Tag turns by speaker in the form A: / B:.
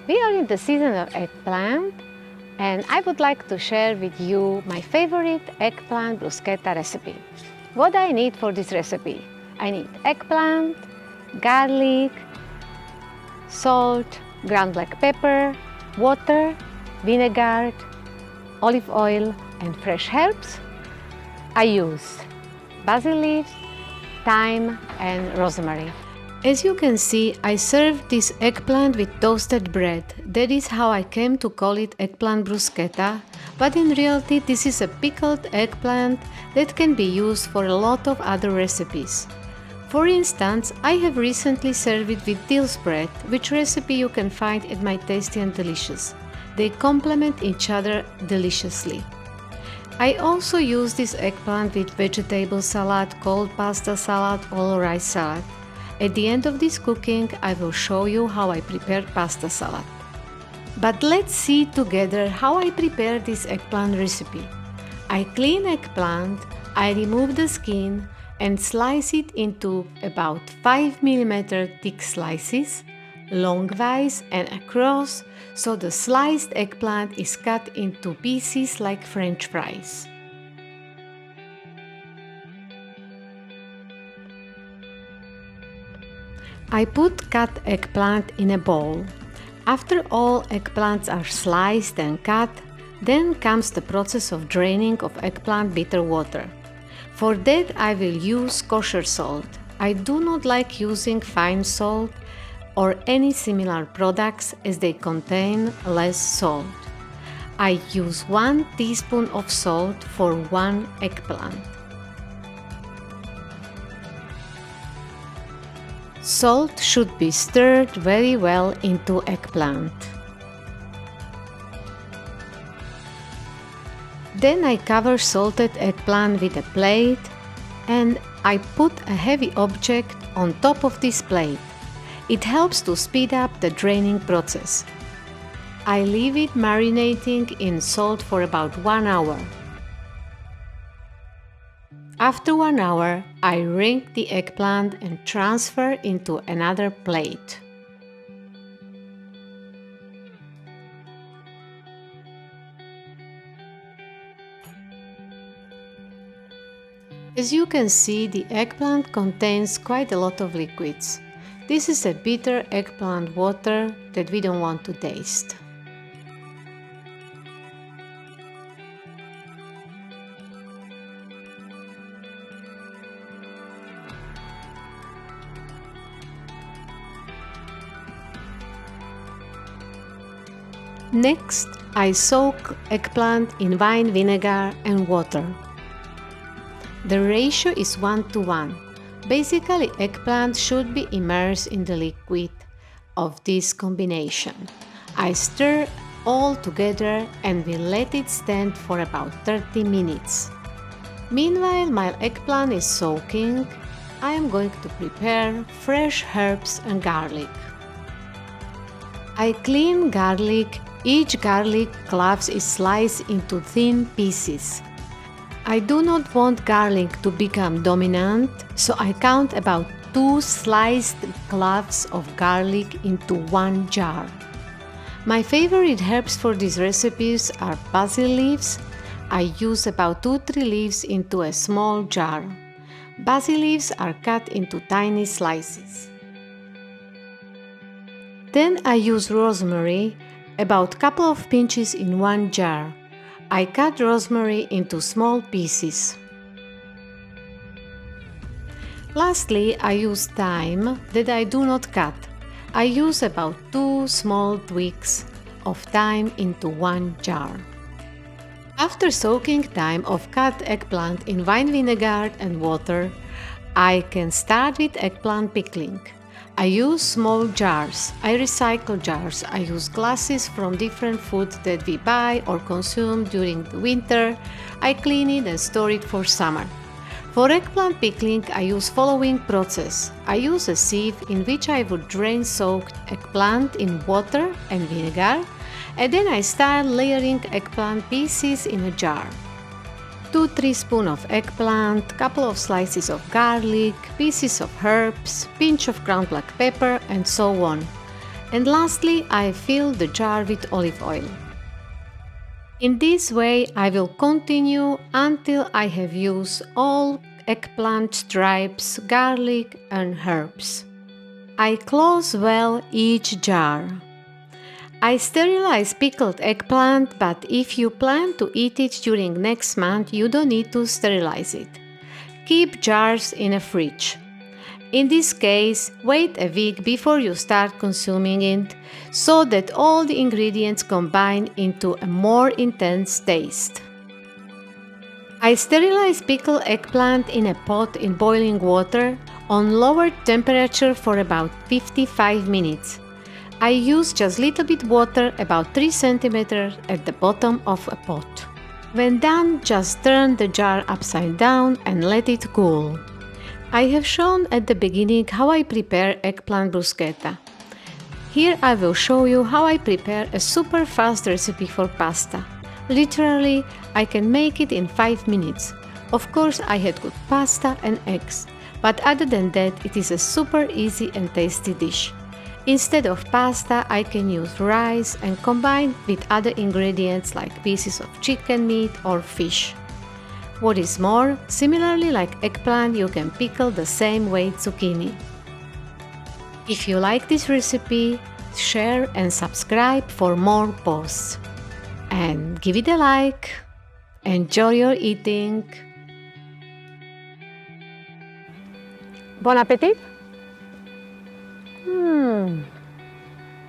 A: We are in the season of eggplant, and I would like to share with you my favorite eggplant bruschetta recipe. What I need for this recipe? I need eggplant, garlic, salt, ground black pepper, water, vinegar, olive oil, and fresh herbs. I use basil leaves, thyme, and rosemary. As you can see, I served this eggplant with toasted bread. That is how I came to call it eggplant bruschetta, but in reality this is a pickled eggplant that can be used for a lot of other recipes. For instance, I have recently served it with dill spread, which recipe you can find at my Tasty and Delicious. They complement each other deliciously. I also use this eggplant with vegetable salad, cold pasta salad, or rice salad. At the end of this cooking, I will show you how I prepare pasta salad. But let's see together how I prepare this eggplant recipe. I clean eggplant, I remove the skin and slice it into about 5 mm thick slices, longwise and across, so the sliced eggplant is cut into pieces like French fries. I put cut eggplant in a bowl. After all eggplants are sliced and cut, then comes the process of draining of eggplant bitter water. For that I will use kosher salt. I do not like using fine salt or any similar products as they contain less salt. I use 1 teaspoon of salt for 1 eggplant. Salt should be stirred very well into eggplant. Then I cover salted eggplant with a plate and I put a heavy object on top of this plate. It helps to speed up the draining process. I leave it marinating in salt for about 1 hour. After 1 hour, I wring the eggplant and transfer into another plate. As you can see, the eggplant contains quite a lot of liquids. This is a bitter eggplant water that we don't want to taste. Next, I soak eggplant in wine vinegar and water. The ratio is 1:1. Basically, eggplant should be immersed in the liquid of this combination. I stir all together and will let it stand for about 30 minutes. Meanwhile, my eggplant is soaking, I am going to prepare fresh herbs and garlic. I clean garlic. Each garlic clove is sliced into thin pieces. I do not want garlic to become dominant, so I count about 2 sliced cloves of garlic into 1 jar. My favorite herbs for these recipes are basil leaves. I use about 2-3 leaves into a small jar. Basil leaves are cut into tiny slices. Then I use rosemary, about a couple of pinches in 1 jar. I cut rosemary into small pieces. Lastly, I use thyme that I do not cut. I use about 2 small twigs of thyme into 1 jar. After soaking thyme of cut eggplant in wine vinegar and water, I can start with eggplant pickling. I use small jars. I recycle jars. I use glasses from different food that we buy or consume during the winter. I clean it and store it for summer. For eggplant pickling, I use following process. I use a sieve in which I would drain soaked eggplant in water and vinegar, and then I start layering eggplant pieces in a jar. 2-3 spoons of eggplant, couple of slices of garlic, pieces of herbs, pinch of ground black pepper, and so on. And lastly, I fill the jar with olive oil. In this way, I will continue until I have used all eggplant strips, garlic and herbs. I close well each jar. I sterilize pickled eggplant, but if you plan to eat it during next month, you don't need to sterilize it. Keep jars in a fridge. In this case, wait a week before you start consuming it so that all the ingredients combine into a more intense taste. I sterilize pickled eggplant in a pot in boiling water on lower temperature for about 55 minutes. I use just little bit water, about 3 cm at the bottom of a pot. When done, just turn the jar upside down and let it cool. I have shown at the beginning how I prepare eggplant bruschetta. Here I will show you how I prepare a super fast recipe for pasta. Literally, I can make it in 5 minutes. Of course, I had good pasta and eggs, but other than that, it is a super easy and tasty dish. Instead of pasta, I can use rice and combine with other ingredients like pieces of chicken meat or fish. What is more, similarly like eggplant, you can pickle the same way zucchini. If you like this recipe, share and subscribe for more posts. And give it a like. Enjoy your eating. Bon appétit!